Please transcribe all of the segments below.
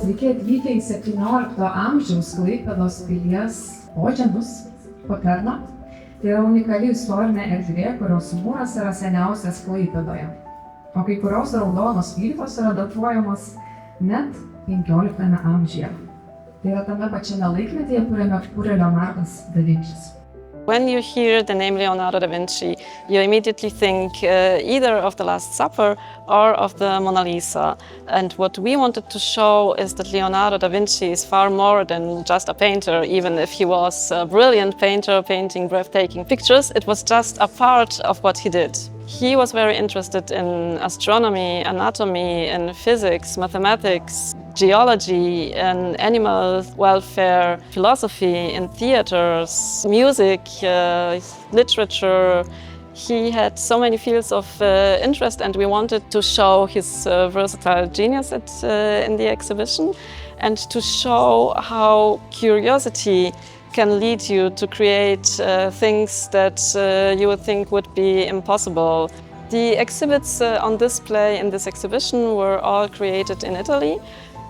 sveiki atvykę į 17 amžiaus Klaipėdos pilies požemius, Poterną. Tai yra unikali istorinė erdvė, kurios mūras yra seniausias Klaipėdoje. O kai kurios raudonos plytos yra datuojamos net 15 amžiuje. Tai yra tame pačiame laikmetyje, kuriame kūrė Leonardas da Vinčis. When you hear the name Leonardo da Vinci, you immediately think either of the Last Supper or of the Mona Lisa. And what we wanted to show is that Leonardo da Vinci is far more than just a painter, even if he was a brilliant painter painting breathtaking pictures. It was just a part of what he did. He was very interested in astronomy, anatomy, in physics, mathematics, geology, and animal welfare, philosophy, in theaters, music, literature. He had so many fields of interest, and we wanted to show his versatile genius in the exhibition and to show how curiosity can lead you to create things that you would think would be impossible. The exhibits on display in this exhibition were all created in Italy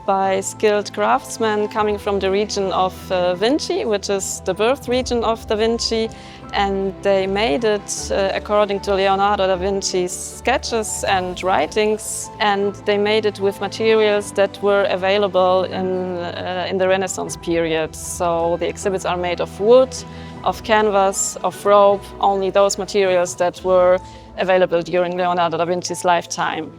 by skilled craftsmen coming from the region of Vinci, which is the birth region of Da Vinci, and they made it according to Leonardo da Vinci's sketches and writings, and they made it with materials that were available in the Renaissance period. So the exhibits are made of wood, of canvas, of rope, only those materials that were available during Leonardo da Vinci's lifetime.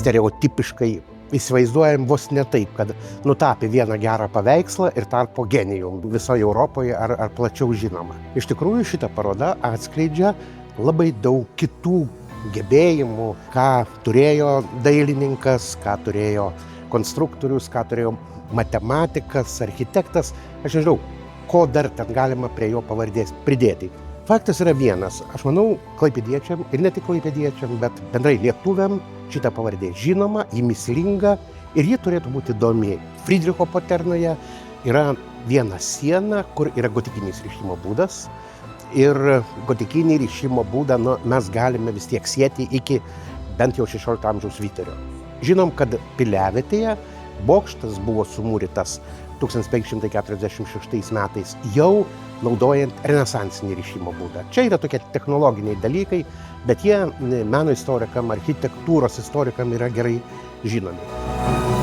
Stereotipiškai įsivaizduojam vos ne taip, kad nutapė vieną gerą paveikslą ir tapo genijum visoje Europoje ar plačiau žinoma. Iš tikrųjų, šita paroda atskleidžia labai daug kitų gebėjimų, ką turėjo dailininkas, ką turėjo konstruktorius, ką turėjo matematikas, architektas. Aš nežinau, ko dar ten galima prie jo pavardės pridėti. Faktas yra vienas. Aš manau, klaipėdiečiam ir ne tik klaipėdiečiam, bet bendrai lietuviam šita pavardė žinoma, ji mįslinga ir ji turėtų būti įdomi. Frydricho Poternoje yra viena siena, kur yra gotikinis rišimo būdas. Ir gotikinį rišimo būdą mes galime vis tiek sieti iki bent jau 16 amžiaus vidurio. Žinom, kad piliavietėje bokštas buvo sumūrytas 1546 metais, jau naudojant renesansinį rišimo būdą. Čia yra tokie technologiniai dalykai, bet jie meno istorikam, architektūros istorikam yra gerai žinomi.